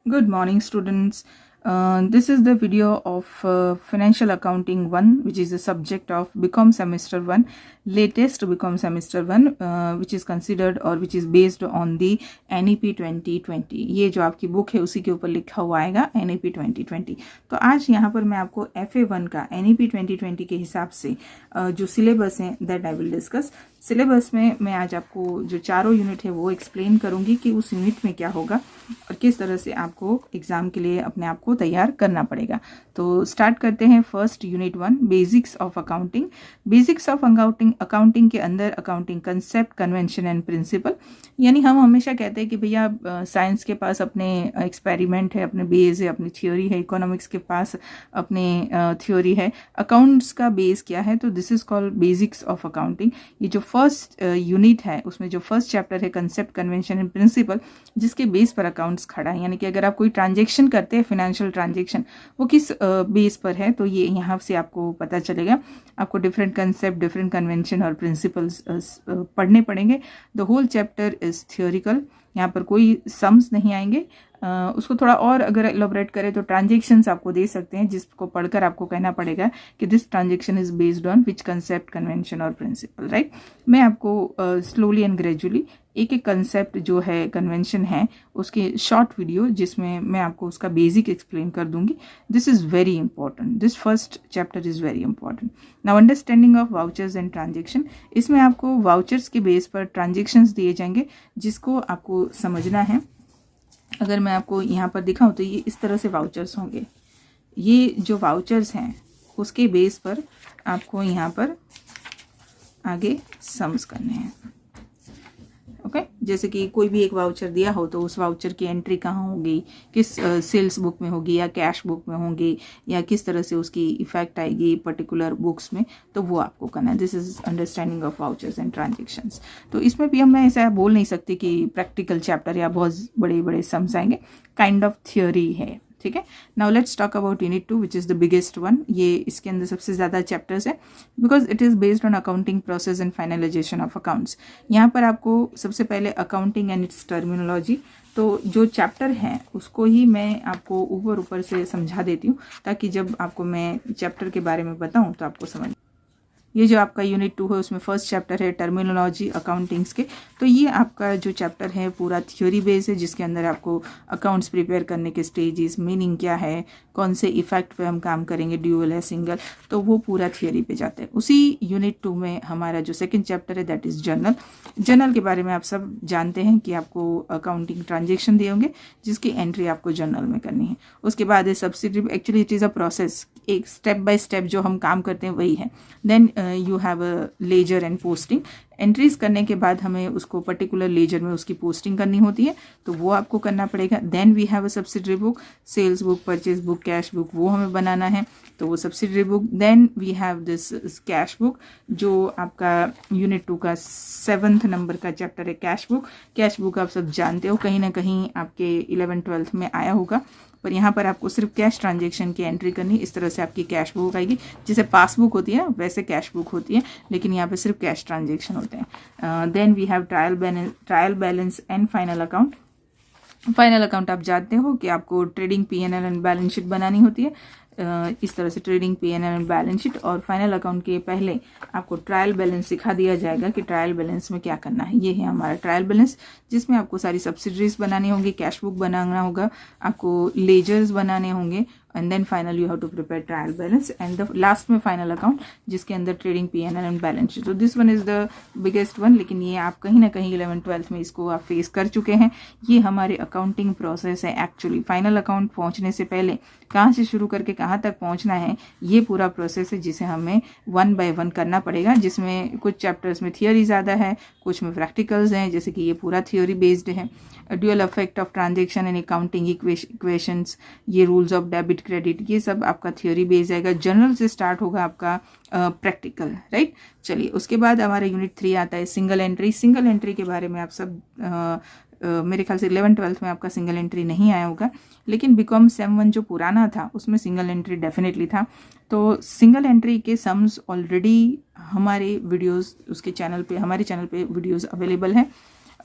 Good morning, students. This is the video of Financial Accounting 1, which is the subject of BCom Semester 1, latest BCom Semester 1, which is considered or which is based on the NEP 2020. ये जो आपकी book है उसी के ऊपर लिखा हुआ आएगा NEP 2020. तो आज यहाँ पर मैं आपको FA1 का NEP 2020 के हिसाब से जो सिलेबस है that I will discuss. Syllabus में मैं आज आपको जो चारों यूनिट है वो एक्सप्लेन करूंगी कि उस यूनिट में क्या होगा और किस तरह से आपको एग्जाम के लिए अपने आप को तैयार करना पड़ेगा. तो स्टार्ट करते हैं. First unit 1, basics of accounting. Basics of accounting के अंदर accounting concept, convention and principle. यानी हम हमेशा कहते हैं कि भैया साइंस के पास अपने एक्सपेरिमेंट है, अपने बेस है, अपनी थ्योरी है. इकोनॉमिक्स के पास अपने थ्योरी है. अकाउंट्स का बेस क्या है? तो this is called basics of accounting. ये जो फर्स्ट यूनिट है उसमें जो फर्स्ट चैप्टर है कंसेप्ट, कन्वेंशन एंड प्रिंसिपल, जिसके बेस पर अकाउंट्स खड़ा है. यानी कि अगर आप कोई ट्रांजेक्शन करते हैं, फाइनेंशियल ट्रांजेक्शन, वो किस बेस पर है, तो ये यहाँ से आपको पता चलेगा. आपको डिफरेंट कंसेप्ट, डिफरेंट कन्वेंशन और प्रिंसिपल्स पढ़ने पड़ेंगे. The whole chapter is theoretical. यहाँ पर कोई सम्स नहीं आएंगे. उसको थोड़ा और अगर एलोबरेट करें तो ट्रांजेक्शन्स आपको दे सकते हैं, जिसको पढ़कर आपको कहना पड़ेगा कि this transaction is based on which concept, convention और प्रिंसिपल. राइट. मैं आपको स्लोली एंड ग्रेजुअली एक एक कंसेप्ट जो है, कन्वेंशन है, उसके शॉर्ट वीडियो जिसमें मैं आपको उसका बेसिक एक्सप्लेन कर दूंगी. This is very important. This first chapter is very important. Now understanding of vouchers and transaction. इसमें आपको वाउचर्स के बेस पर ट्रांजेक्शन्स दिए जाएंगे जिसको आपको समझना है. अगर मैं आपको यहाँ पर दिखाऊं तो ये इस तरह से वाउचर्स होंगे. ये जो वाउचर्स हैं उसके बेस पर आपको यहाँ पर आगे सम्स करने हैं. ओके. जैसे कि कोई भी एक वाउचर दिया हो तो उस वाउचर की एंट्री कहाँ होगी, किस सेल्स बुक में होगी या कैश बुक में होगी, या किस तरह से उसकी इफेक्ट आएगी पर्टिकुलर बुक्स में, तो वो आपको करना है. This is understanding of vouchers and transactions. तो इसमें भी हम ऐसा बोल नहीं सकते कि प्रैक्टिकल चैप्टर या बहुत बड़े बड़े सम्स आएंगे. काइंड ऑफ थ्योरी है. ठीक है. Now let's talk about unit 2 which is the biggest one. ये इसके अंदर सबसे ज़्यादा चैप्टर्स है because it is based on accounting process and finalisation of accounts. यहाँ पर आपको सबसे पहले अकाउंटिंग एंड इट्स टर्मिनोलॉजी, तो जो चैप्टर है उसको ही मैं आपको ऊपर से समझा देती हूँ ताकि जब आपको मैं चैप्टर के बारे में बताऊँ तो आपको समझ. ये जो आपका यूनिट 2 है उसमें फर्स्ट चैप्टर है टर्मिनोलॉजी अकाउंटिंग्स के. तो ये आपका जो चैप्टर है पूरा थ्योरी बेस है, जिसके अंदर आपको अकाउंट्स प्रिपेयर करने के स्टेजेस, मीनिंग क्या है, कौन से इफेक्ट पे हम काम करेंगे, ड्यूअल है, सिंगल, तो वो पूरा थ्योरी पे जाते हैं. उसी यूनिट 2 में हमारा जो सेकेंड चैप्टर है दैट इज जर्नल. जर्नल के बारे में आप सब जानते हैं कि आपको अकाउंटिंग ट्रांजेक्शन दिए होंगे जिसकी एंट्री आपको जर्नल में करनी है. उसके बाद है subsidiary. Actually it is a process, एक स्टेप बाय स्टेप जो हम काम करते हैं वही है. Then you have a ledger and posting. Entries करने के बाद हमें उसको पर्टिकुलर लेजर में उसकी पोस्टिंग करनी होती है, तो वो आपको करना पड़ेगा. Then we have a subsidiary book, sales book, purchase book, cash book, वो हमें बनाना है, तो वो subsidiary book. Then we have this cash book, जो आपका यूनिट 2 का 7th नंबर का चैप्टर है कैश बुक. कैश बुक आप सब जानते हो, कहीं ना कहीं आपके 11th-12th में आया होगा, पर यहाँ पर आपको सिर्फ कैश ट्रांजेक्शन की एंट्री करनी. इस तरह से आपकी कैश बुक आएगी. जैसे पासबुक होती है वैसे कैश बुक होती है, लेकिन यहाँ पे सिर्फ कैश ट्रांजेक्शन होते हैं. Then we have trial balance and final account. Final account आप जानते हो कि आपको trading P&L and balance sheet बनानी होती है. इस तरह से trading P&L and balance sheet. और फाइनल अकाउंट के पहले आपको ट्रायल बैलेंस सिखा दिया जाएगा कि ट्रायल बैलेंस में क्या करना है. ये है हमारा ट्रायल बैलेंस, जिसमें आपको सारी सब्सिडरीज बनानी होंगी, कैश बुक बनाना होगा, आपको लेजर्स बनाने होंगे, and then final you have to prepare trial balance and the last में फाइनल अकाउंट, जिसके अंदर trading P&L and balance sheet. तो this one is the biggest one. लेकिन ये आप कहीं ना कहीं 11th-12th में इसको आप फेस कर चुके हैं. ये हमारे अकाउंटिंग प्रोसेस है. एक्चुअली फाइनल अकाउंट पहुंचने से पहले कहाँ से शुरू करके कहाँ तक पहुंचना है, ये पूरा प्रोसेस है जिसे हमें 1 by 1 करना पड़ेगा. जिसमें कुछ चैप्टर्स में थियोरी ज़्यादा है, कुछ में प्रैक्टिकल्स हैं, जैसे कि ये पूरा थियोरी बेस्ड है. Dual effect of transaction and accounting equations, ये रूल्स ऑफ डेबिट क्रेडिट, ये सब आपका थियोरी बेस्ड आएगा. जनरल से स्टार्ट होगा आपका प्रैक्टिकल. राइट. चलिए, उसके बाद हमारा यूनिट 3 आता है सिंगल एंट्री. सिंगल एंट्री के बारे में आप सब मेरे ख्याल से 11th-12th में आपका सिंगल एंट्री नहीं आया होगा, लेकिन बीकॉम सेम 1 जो पुराना था उसमें सिंगल एंट्री डेफिनेटली था. तो सिंगल एंट्री के सम्स ऑलरेडी हमारे वीडियोस उसके चैनल पे, हमारे चैनल पे वीडियोस अवेलेबल हैं.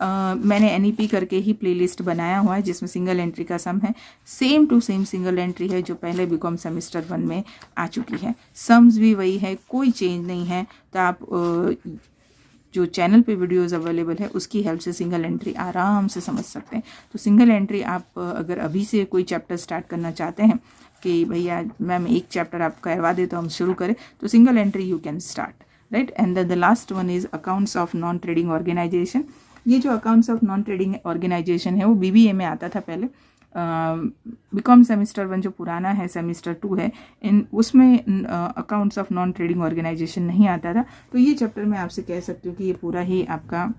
मैंने NEP करके ही प्लेलिस्ट बनाया हुआ है जिसमें सिंगल एंट्री का सम है, same to same single entry है जो पहले बीकॉम सेमेस्टर 1 में आ चुकी है। सम्स भी वही है, कोई चेंज नहीं है। तो आप जो चैनल पे वीडियोस अवेलेबल है उसकी हेल्प से सिंगल एंट्री आराम से समझ सकते हैं। तो सिंगल एंट्री आप अगर अभी से कोई चैप्टर स्टार्ट करना चाहते हैं कि भैया मैम एक चैप्टर आप करवा दे तो हम शुरू करें, तो single entry you can start, right. And the last one is accounts of non trading organization. ये जो accounts of non trading organization है वो BBA में आता था पहले। बीकॉम सेमेस्टर 1 जो पुराना है, सेमेस्टर 2 है, इन उसमें accounts of non trading organization नहीं आता था। तो ये चैप्टर मैं आपसे कह सकती हूँ कि ये पूरा ही आपका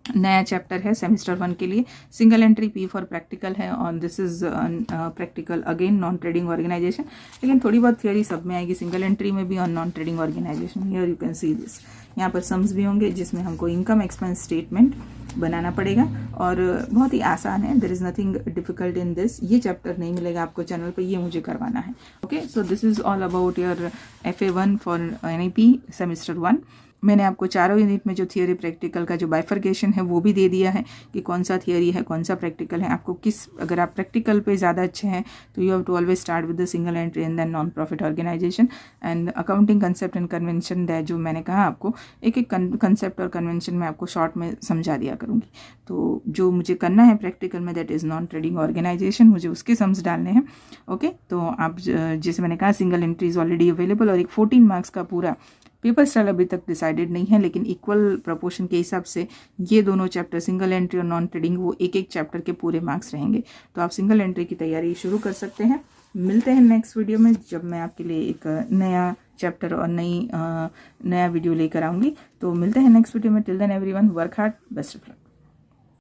नया चैप्टर है सेमेस्टर 1 के लिए। Single entry P for practical है और this is practical again non trading organization, लेकिन थोड़ी बहुत थियोरी सब में आएगी सिंगल एंट्री में भी और non trading organization. Here you can see this, यहाँ पर सम्स भी होंगे जिसमें हमको इनकम एक्सपेंस स्टेटमेंट बनाना पड़ेगा और बहुत ही आसान है। There is nothing difficult in this. ये चैप्टर नहीं मिलेगा आपको चैनल पे, ये मुझे करवाना है। Okay, so this is all about your FA1 for NEP semester 1। मैंने आपको चारों यूनिट में जो थियोरी प्रैक्टिकल का जो बाइफर्केशन है वो भी दे दिया है कि कौन सा थियोरी है कौन सा प्रैक्टिकल है। आपको अगर आप प्रैक्टिकल पे ज़्यादा अच्छे हैं तो you have to always start with the single entry and then non profit organization and accounting concept and convention. जो मैंने कहा आपको एक एक कंसेप्ट और कन्वेंशन में आपको शॉर्ट में समझा दिया करूँगी। तो जो मुझे करना है प्रैक्टिकल में that is non trading organization, मुझे उसके सम्स डालने हैं। ओके, तो आप जैसे मैंने कहा single entry is already available और एक 14 मार्क्स का पूरा पेपर स्टाइल अभी तक डिसाइडेड नहीं है, लेकिन इक्वल प्रोपोर्शन के हिसाब से ये दोनों चैप्टर सिंगल एंट्री और नॉन ट्रेडिंग वो एक एक चैप्टर के पूरे मार्क्स रहेंगे। तो आप सिंगल एंट्री की तैयारी शुरू कर सकते हैं। मिलते हैं नेक्स्ट वीडियो में जब मैं आपके लिए एक नया चैप्टर और नया वीडियो लेकर आऊँगी। तो मिलते हैं नेक्स्ट वीडियो में। Till then everyone work hard, best of luck.